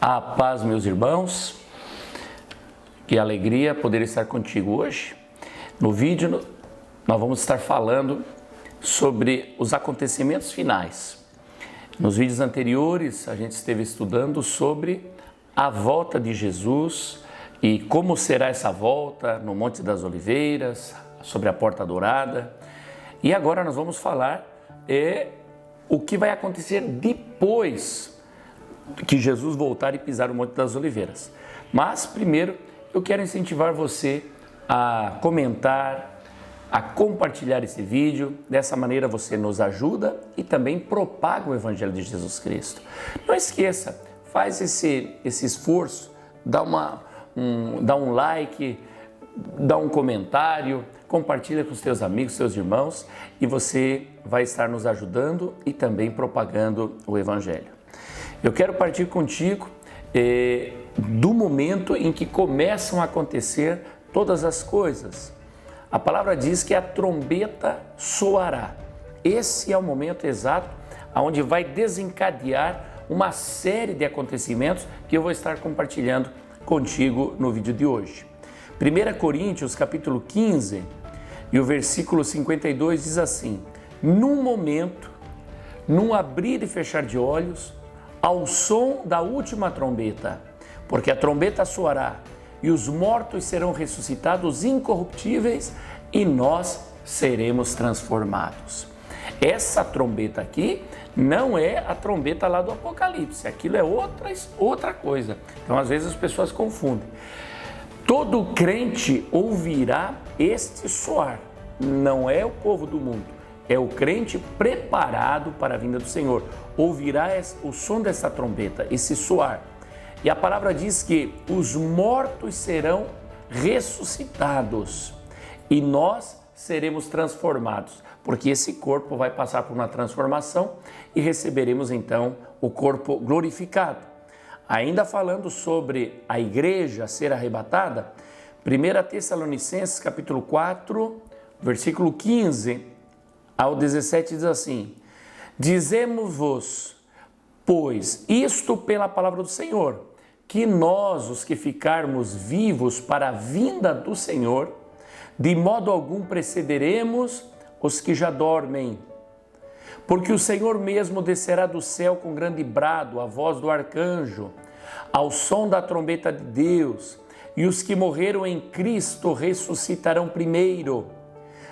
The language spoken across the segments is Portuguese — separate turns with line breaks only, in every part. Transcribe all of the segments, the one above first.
A paz, meus irmãos, que alegria poder estar contigo hoje. No vídeo, nós vamos estar falando sobre os acontecimentos finais. Nos vídeos anteriores, a gente esteve estudando sobre a volta de Jesus e como será essa volta no Monte das Oliveiras, sobre a Porta Dourada. E agora nós vamos falar o que vai acontecer depois que Jesus voltar e pisar o Monte das Oliveiras. Mas primeiro eu quero incentivar você a comentar, a compartilhar esse vídeo. Dessa maneira você nos ajuda e também propaga o Evangelho de Jesus Cristo. Não esqueça, faz esse esforço, dá um like, dá um comentário, compartilha com os teus amigos, seus irmãos, e você vai estar nos ajudando e também propagando o Evangelho. Eu quero partir contigo do momento em que começam a acontecer todas as coisas. A palavra diz que a trombeta soará. Esse é o momento exato onde vai desencadear uma série de acontecimentos que eu vou estar compartilhando contigo no vídeo de hoje. 1 Coríntios capítulo 15 e o versículo 52 diz assim: num momento, num abrir e fechar de olhos, ao som da última trombeta, porque a trombeta soará e os mortos serão ressuscitados incorruptíveis e nós seremos transformados. Essa trombeta aqui não é a trombeta lá do Apocalipse, aquilo é outra coisa. Então às vezes as pessoas confundem. Todo crente ouvirá este soar, não é o povo do mundo. É o crente preparado para a vinda do Senhor. Ouvirá o som dessa trombeta, esse soar. E a palavra diz que os mortos serão ressuscitados e nós seremos transformados, porque esse corpo vai passar por uma transformação e receberemos então o corpo glorificado. Ainda falando sobre a igreja ser arrebatada, 1 Tessalonicenses capítulo 4, versículo 15 ao 17 diz assim: dizemos-vos, pois, isto pela palavra do Senhor, que nós, os que ficarmos vivos para a vinda do Senhor, de modo algum precederemos os que já dormem. Porque o Senhor mesmo descerá do céu com grande brado, a voz do arcanjo, ao som da trombeta de Deus, e os que morreram em Cristo ressuscitarão primeiro.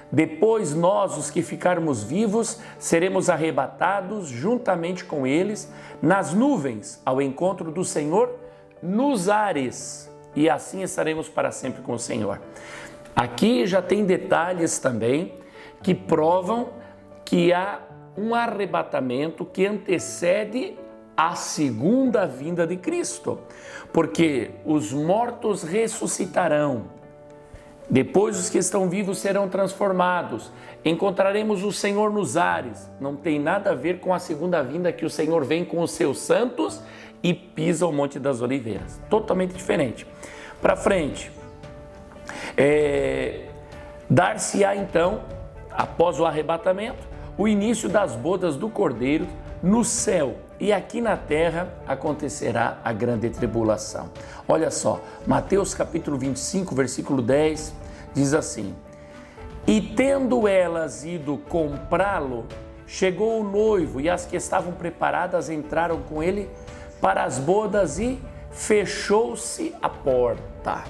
Depois nós, os que ficarmos vivos, seremos arrebatados juntamente com eles nas nuvens, ao encontro do Senhor nos ares, e assim estaremos para sempre com o Senhor. Aqui já tem detalhes também que provam que há um arrebatamento que antecede a segunda vinda de Cristo, porque os mortos ressuscitarão. Depois os que estão vivos serão transformados. Encontraremos o Senhor nos ares. Não tem nada a ver com a segunda vinda, que o Senhor vem com os seus santos e pisa o Monte das Oliveiras. Totalmente diferente. Para frente. Dar-se-á então, após o arrebatamento, o início das bodas do Cordeiro no céu. E aqui na terra acontecerá a grande tribulação. Olha só, Mateus capítulo 25, versículo 10, diz assim: e tendo elas ido comprá-lo, chegou o noivo, e as que estavam preparadas entraram com ele para as bodas e fechou-se a porta.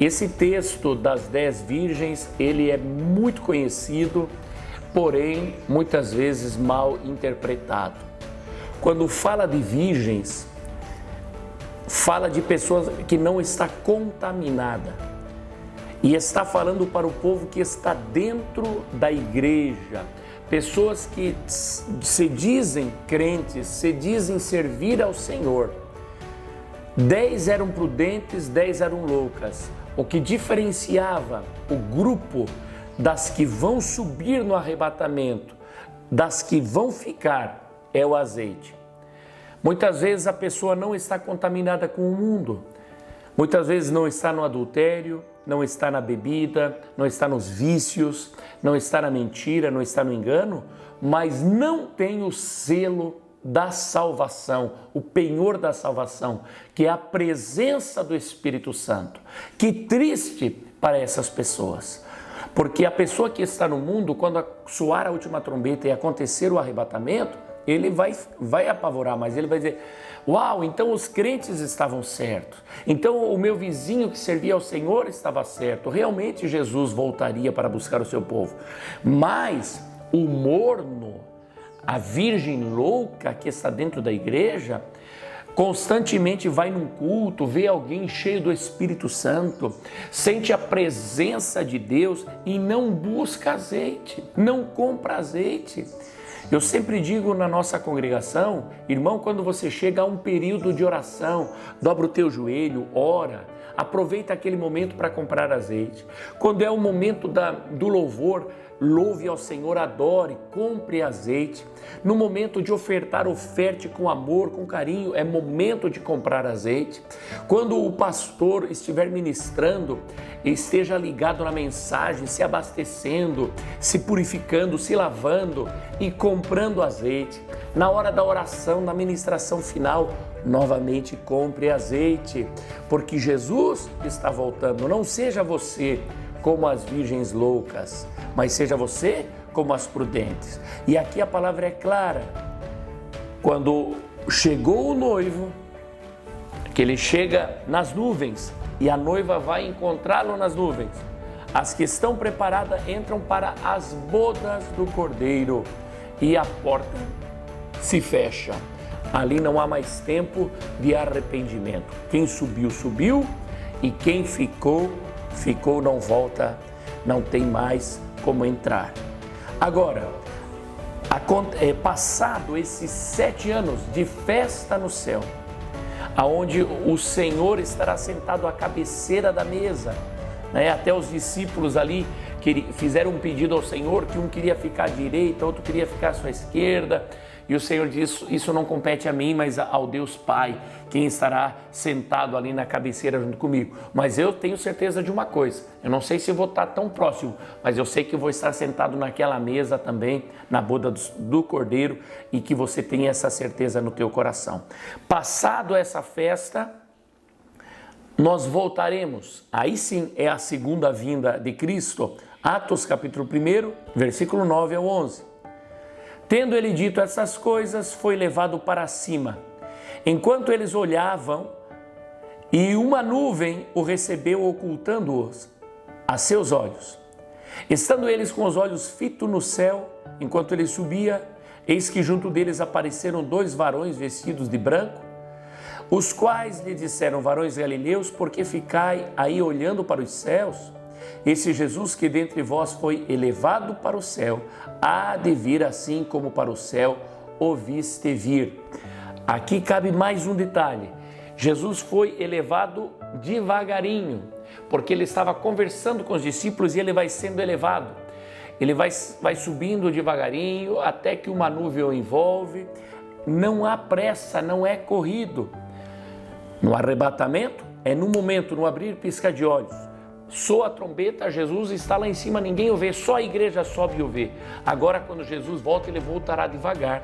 Esse texto das 10 virgens, ele é muito conhecido, porém muitas vezes mal interpretado. Quando fala de virgens, fala de pessoas que não está contaminada. E está falando para o povo que está dentro da igreja. Pessoas que se dizem crentes, se dizem servir ao Senhor. 10 eram prudentes, 10 eram loucas. O que diferenciava o grupo das que vão subir no arrebatamento, das que vão ficar, é o azeite. Muitas vezes a pessoa não está contaminada com o mundo, muitas vezes não está no adultério, não está na bebida, não está nos vícios, não está na mentira, não está no engano, mas não tem o selo da salvação, o penhor da salvação, que é a presença do Espírito Santo. Que triste para essas pessoas, porque a pessoa que está no mundo, quando soar a última trombeta e acontecer o arrebatamento, ele vai apavorar, mas ele vai dizer: uau, então os crentes estavam certos, então o meu vizinho que servia ao Senhor estava certo, realmente Jesus voltaria para buscar o seu povo. Mas o morno, a virgem louca que está dentro da igreja, constantemente vai num culto, vê alguém cheio do Espírito Santo, sente a presença de Deus e não busca azeite, não compra azeite. Eu sempre digo na nossa congregação: irmão, quando você chega a um período de oração, dobra o teu joelho, ora, aproveita aquele momento para comprar azeite. Quando é o momento do louvor, louve ao Senhor, adore, compre azeite. No momento de ofertar, oferte com amor, com carinho, é momento de comprar azeite. Quando o pastor estiver ministrando, esteja ligado na mensagem, se abastecendo, se purificando, se lavando e comprando azeite. Na hora da oração, na ministração final, novamente compre azeite, porque Jesus está voltando. Não seja você como as virgens loucas, mas seja você como as prudentes. E aqui a palavra é clara: quando chegou o noivo, que ele chega nas nuvens e a noiva vai encontrá-lo nas nuvens, as que estão preparadas entram para as bodas do Cordeiro e a porta se fecha. Ali não há mais tempo de arrependimento. Quem subiu, subiu, e quem ficou, ficou, não volta, não tem mais como entrar. Agora, passado esses 7 anos de festa no céu, aonde o Senhor estará sentado à cabeceira da mesa, né? Até os discípulos ali que fizeram um pedido ao Senhor, que um queria ficar à direita, outro queria ficar à sua esquerda, e o Senhor diz: isso não compete a mim, mas ao Deus Pai, quem estará sentado ali na cabeceira junto comigo. Mas eu tenho certeza de uma coisa: eu não sei se vou estar tão próximo, mas eu sei que vou estar sentado naquela mesa também, na boda do Cordeiro, e que você tenha essa certeza no teu coração. Passado essa festa, nós voltaremos. Aí sim é a segunda vinda de Cristo. Atos capítulo 1, versículo 9 ao 11. Tendo ele dito essas coisas, foi levado para cima. Enquanto eles olhavam, e uma nuvem o recebeu, ocultando-os a seus olhos. Estando eles com os olhos fitos no céu, enquanto ele subia, eis que junto deles apareceram 2 varões vestidos de branco, os quais lhe disseram: varões galileus, por que ficai aí olhando para os céus? Esse Jesus que dentre vós foi elevado para o céu, há de vir assim como para o céu o viste vir. Aqui cabe mais um detalhe: Jesus foi elevado devagarinho, porque ele estava conversando com os discípulos e ele vai sendo elevado. Ele vai subindo devagarinho até que uma nuvem o envolve. Não há pressa, não é corrido. No arrebatamento é no momento, no abrir e piscar de olhos. Soa a trombeta, Jesus está lá em cima, ninguém o vê, só a igreja sobe e o vê. Agora, quando Jesus volta, ele voltará devagar,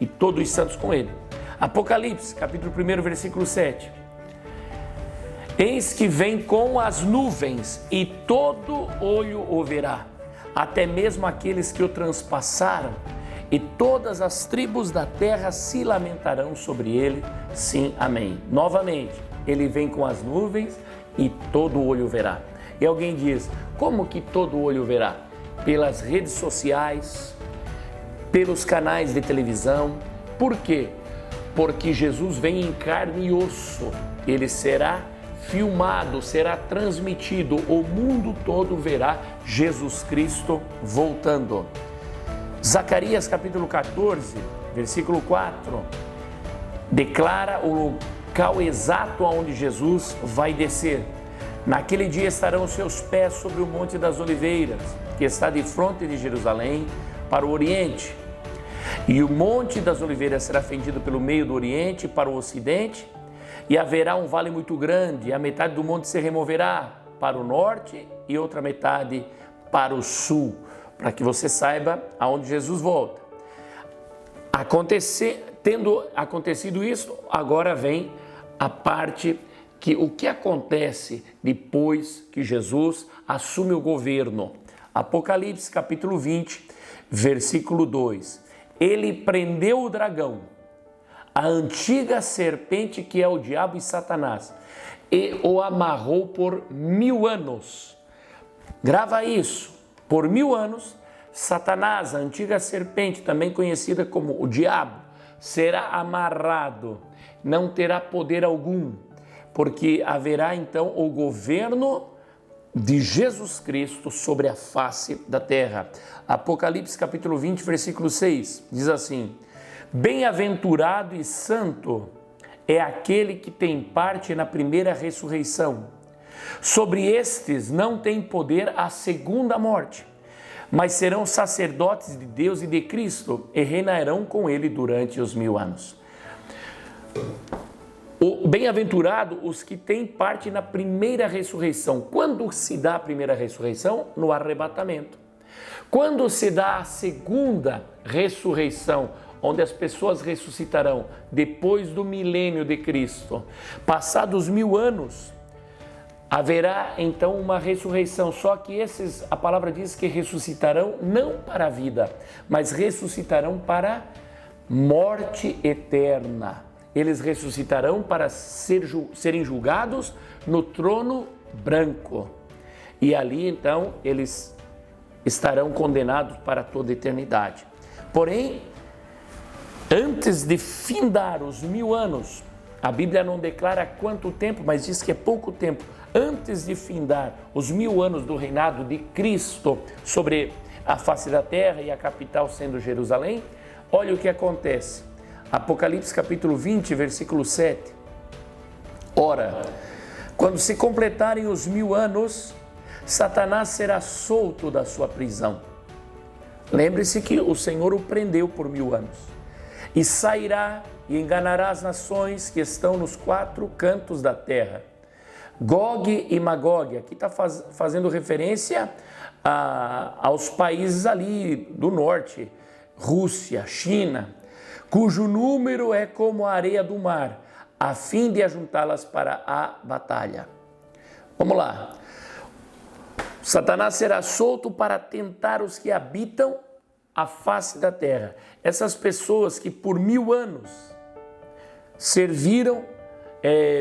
e todos os santos com ele. Apocalipse, capítulo 1, versículo 7. Eis que vem com as nuvens, e todo olho o verá, até mesmo aqueles que o transpassaram, e todas as tribos da terra se lamentarão sobre ele. Sim, amém. Novamente, ele vem com as nuvens, e todo olho verá. E alguém diz: como que todo olho verá? Pelas redes sociais, pelos canais de televisão. Por quê? Porque Jesus vem em carne e osso. Ele será filmado, será transmitido. O mundo todo verá Jesus Cristo voltando. Zacarias capítulo 14, versículo 4, declara o local exato aonde Jesus vai descer. Naquele dia estarão os seus pés sobre o Monte das Oliveiras, que está de fronte de Jerusalém para o Oriente. E o Monte das Oliveiras será fendido pelo meio do Oriente para o Ocidente, e haverá um vale muito grande, e a metade do monte se removerá para o norte e outra metade para o sul, para que você saiba aonde Jesus volta. tendo acontecido isso, agora vem a parte que o que acontece depois que Jesus assume o governo. Apocalipse capítulo 20, versículo 2. Ele prendeu o dragão, a antiga serpente que é o diabo e Satanás, e o amarrou por 1000 anos. Grava isso, por 1000 anos, Satanás, a antiga serpente, também conhecida como o diabo, será amarrado, não terá poder algum, porque haverá então o governo de Jesus Cristo sobre a face da terra. Apocalipse capítulo 20, versículo 6, diz assim: bem-aventurado e santo é aquele que tem parte na primeira ressurreição. Sobre estes não tem poder a segunda morte, mas serão sacerdotes de Deus e de Cristo e reinarão com ele durante os 1000 anos. O bem-aventurado os que têm parte na primeira ressurreição. Quando se dá a primeira ressurreição? No arrebatamento. Quando se dá a segunda ressurreição, onde as pessoas ressuscitarão depois do milênio de Cristo, passados 1000 anos, haverá então uma ressurreição, só que a palavra diz que ressuscitarão não para a vida, mas ressuscitarão para morte eterna. Eles ressuscitarão para serem julgados no trono branco. E ali então eles estarão condenados para toda a eternidade. Porém, antes de findar os 1000 anos, a Bíblia não declara quanto tempo, mas diz que é pouco tempo. Antes de findar os 1000 anos do reinado de Cristo sobre a face da terra e a capital sendo Jerusalém, olha o que acontece. Apocalipse capítulo 20, versículo 7. Ora, quando se completarem os 1000 anos, Satanás será solto da sua prisão. Lembre-se que o Senhor o prendeu por 1000 anos. E sairá e enganará as nações que estão nos 4 cantos da terra. Gog e Magog, aqui está fazendo referência aos países ali do norte, Rússia, China, cujo número é como a areia do mar, a fim de ajuntá-las para a batalha. Vamos lá. Satanás será solto para tentar os que habitam a face da terra. Essas pessoas que por 1000 anos serviram,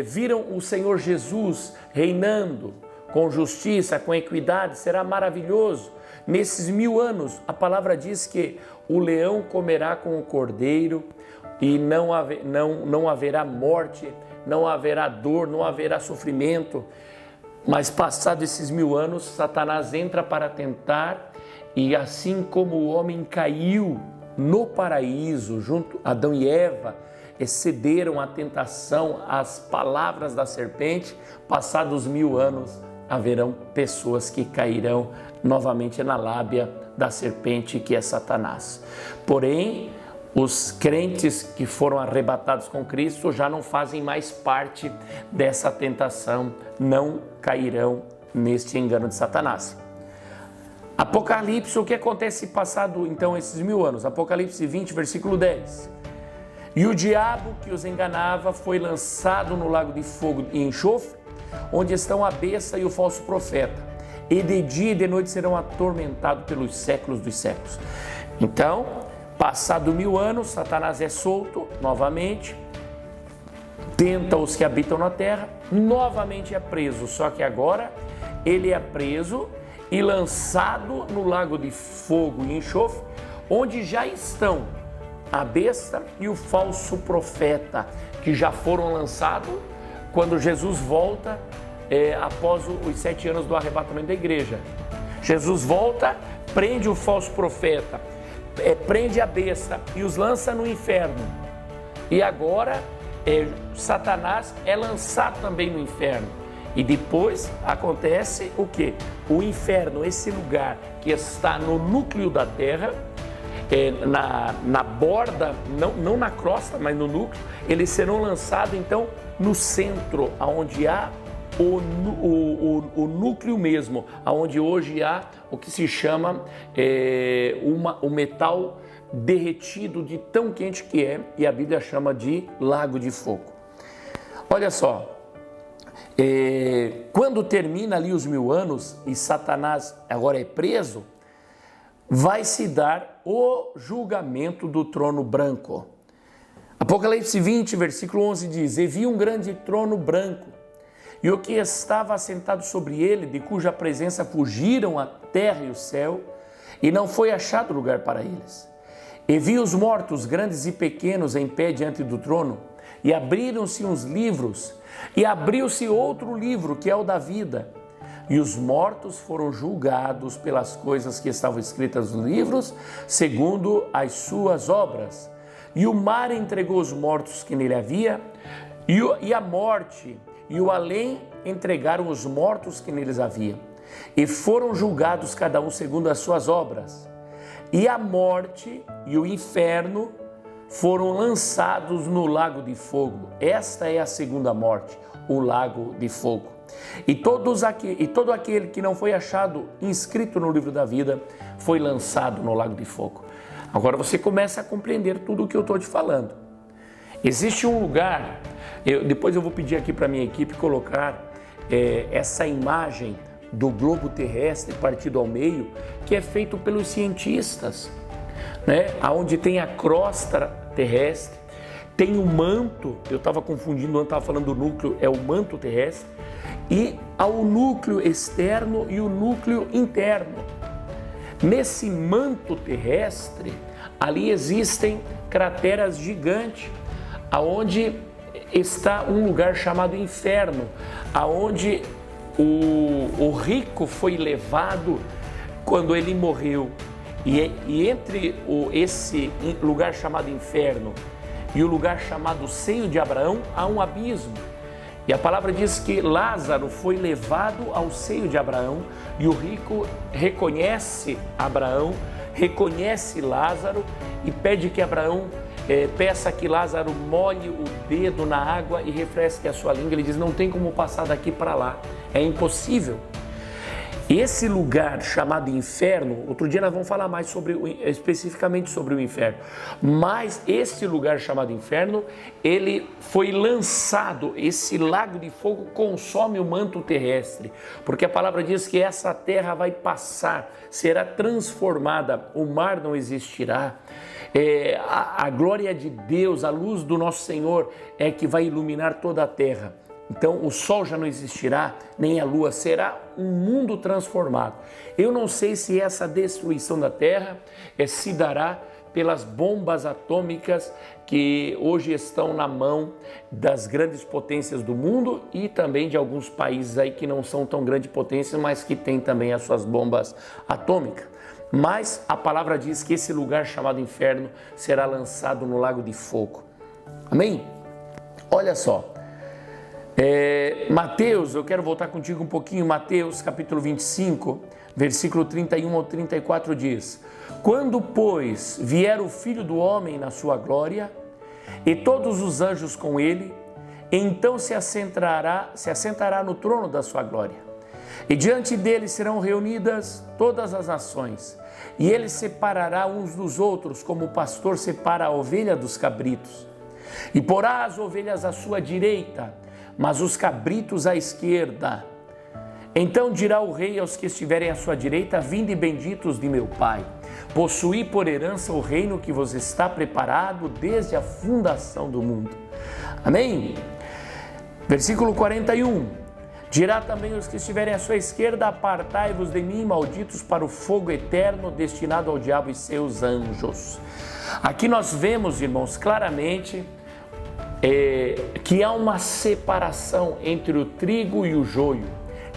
viram o Senhor Jesus reinando com justiça, com equidade, será maravilhoso. Nesses 1000 anos, a palavra diz que o leão comerá com o cordeiro e não haverá morte, não haverá dor, não haverá sofrimento. Mas passados esses 1000 anos, Satanás entra para tentar, e assim como o homem caiu no paraíso, junto a Adão e Eva, excederam a tentação, as palavras da serpente, passados 1000 anos, haverão pessoas que cairão novamente na lábia da serpente, que é Satanás. Porém, os crentes que foram arrebatados com Cristo já não fazem mais parte dessa tentação, não cairão neste engano de Satanás. Apocalipse, o que acontece passado então esses 1000 anos? Apocalipse 20, versículo 10. E o diabo que os enganava foi lançado no lago de fogo e enxofre, onde estão a besta e o falso profeta, e de dia e de noite serão atormentados pelos séculos dos séculos. Então, passado 1000 anos, Satanás é solto novamente, tenta os que habitam na terra, novamente é preso, só que agora ele é preso e lançado no lago de fogo e enxofre, onde já estão a besta e o falso profeta, que já foram lançados quando Jesus volta após os 7 anos do arrebatamento da igreja. Jesus volta, prende o falso profeta, prende a besta e os lança no inferno. E agora Satanás é lançado também no inferno. E depois acontece o quê? O inferno, esse lugar que está no núcleo da terra, na borda, não na crosta, mas no núcleo, eles serão lançados então no centro, onde há o núcleo mesmo, onde hoje há o que se chama o metal derretido de tão quente que é, e a Bíblia chama de lago de fogo. Olha só, quando termina ali os 1000 anos e Satanás agora é preso, vai se dar o julgamento do trono branco. Apocalipse 20, versículo 11 diz: E vi um grande trono branco, e o que estava assentado sobre ele, de cuja presença fugiram a terra e o céu, e não foi achado lugar para eles. E vi os mortos, grandes e pequenos, em pé diante do trono, e abriram-se uns livros, e abriu-se outro livro, que é o da vida. E os mortos foram julgados pelas coisas que estavam escritas nos livros, segundo as suas obras. E o mar entregou os mortos que nele havia, e a morte e o além entregaram os mortos que neles havia. E foram julgados cada um segundo as suas obras. E a morte e o inferno foram lançados no lago de fogo. Esta é a segunda morte, o lago de fogo. E todo aquele que não foi achado inscrito no livro da vida foi lançado no lago de fogo. Agora você começa a compreender tudo o que eu estou te falando. Existe um lugar, depois eu vou pedir aqui para a minha equipe colocar essa imagem do globo terrestre partido ao meio, que é feito pelos cientistas, né? Onde tem a crosta terrestre, tem o manto, eu estava confundindo, eu estava falando do núcleo, é o manto terrestre, e há o núcleo externo e o núcleo interno. Nesse manto terrestre, ali existem crateras gigantes, aonde está um lugar chamado inferno, aonde o rico foi levado quando ele morreu. E entre esse lugar chamado inferno e o lugar chamado seio de Abraão, há um abismo. E a palavra diz que Lázaro foi levado ao seio de Abraão, e o rico reconhece Abraão, reconhece Lázaro e pede que Abraão peça que Lázaro molhe o dedo na água e refresque a sua língua. Ele diz: não tem como passar daqui para lá, é impossível. Esse lugar chamado inferno, outro dia nós vamos falar mais especificamente sobre o inferno, mas esse lugar chamado inferno, ele foi lançado, esse lago de fogo consome o manto terrestre, porque a palavra diz que essa terra vai passar, será transformada, o mar não existirá. A glória de Deus, a luz do nosso Senhor é que vai iluminar toda a terra. Então o sol já não existirá, nem a lua, será um mundo transformado. Eu não sei se essa destruição da terra se dará pelas bombas atômicas que hoje estão na mão das grandes potências do mundo e também de alguns países aí que não são tão grandes potências, mas que têm também as suas bombas atômicas. Mas a palavra diz que esse lugar chamado inferno será lançado no lago de fogo. Amém? Olha só. Mateus, eu quero voltar contigo um pouquinho. Mateus capítulo 25, versículo 31 ao 34 diz: Quando, pois, vier o Filho do Homem na sua glória, e todos os anjos com ele, então se assentará no trono da sua glória. E diante dele serão reunidas todas as nações, e ele separará uns dos outros, como o pastor separa a ovelha dos cabritos. E porá as ovelhas à sua direita, mas os cabritos à esquerda. Então dirá o rei aos que estiverem à sua direita: vinde benditos de meu Pai, possuí por herança o reino que vos está preparado desde a fundação do mundo. Amém? Versículo 41. Dirá também aos que estiverem à sua esquerda: apartai-vos de mim, malditos, para o fogo eterno destinado ao diabo e seus anjos. Aqui nós vemos, irmãos, claramente que há uma separação entre o trigo e o joio,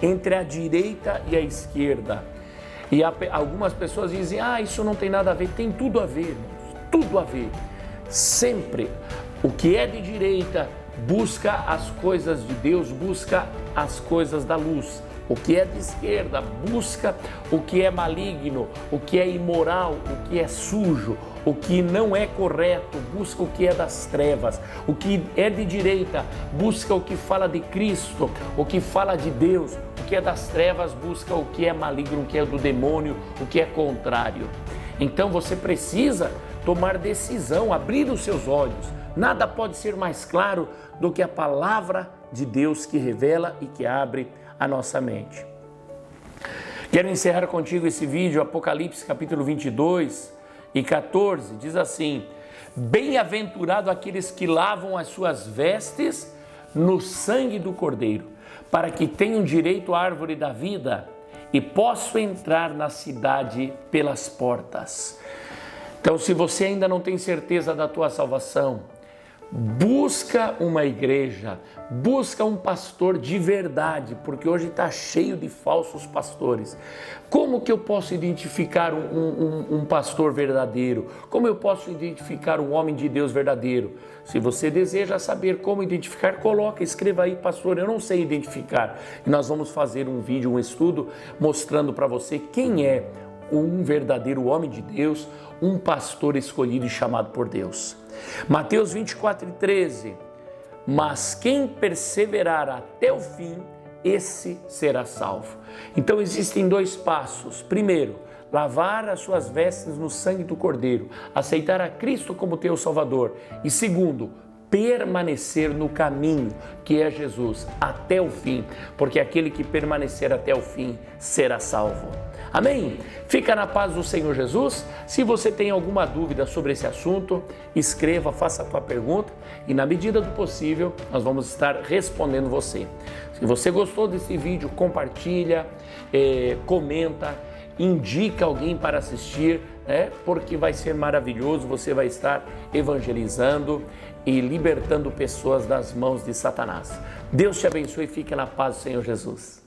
entre a direita e a esquerda. E algumas pessoas dizem: isso não tem nada a ver. Tem tudo a ver, irmãos, tudo a ver. Sempre o que é de direita busca as coisas de Deus, busca as coisas da luz. O que é de esquerda busca o que é maligno, o que é imoral, o que é sujo, o que não é correto, busca o que é das trevas. O que é de direita busca o que fala de Cristo, o que fala de Deus. O que é das trevas busca o que é maligno, o que é do demônio, o que é contrário. Então você precisa tomar decisão, abrir os seus olhos. Nada pode ser mais claro do que a palavra de Deus que revela e que abre a nossa mente. Quero encerrar contigo esse vídeo, Apocalipse capítulo 22 e 14, diz assim: bem-aventurado aqueles que lavam as suas vestes no sangue do Cordeiro, para que tenham direito à árvore da vida e possam entrar na cidade pelas portas. Então, se você ainda não tem certeza da tua salvação, busca uma igreja, busca um pastor de verdade, porque hoje está cheio de falsos pastores. Como que eu posso identificar um pastor verdadeiro? Como eu posso identificar um homem de Deus verdadeiro? Se você deseja saber como identificar, escreva aí: pastor, eu não sei identificar. E nós vamos fazer um vídeo, um estudo, mostrando para você quem é um verdadeiro homem de Deus, um pastor escolhido e chamado por Deus. Mateus 24:13, mas quem perseverar até o fim, esse será salvo. Então existem dois passos. Primeiro, lavar as suas vestes no sangue do Cordeiro, aceitar a Cristo como teu Salvador. E segundo, permanecer no caminho que é Jesus até o fim, porque aquele que permanecer até o fim será salvo. Amém? Fica na paz do Senhor Jesus. Se você tem alguma dúvida sobre esse assunto, escreva, faça a tua pergunta e na medida do possível nós vamos estar respondendo você. Se você gostou desse vídeo, compartilha, comenta, indica alguém para assistir, porque vai ser maravilhoso, você vai estar evangelizando e libertando pessoas das mãos de Satanás. Deus te abençoe e fique na paz do Senhor Jesus.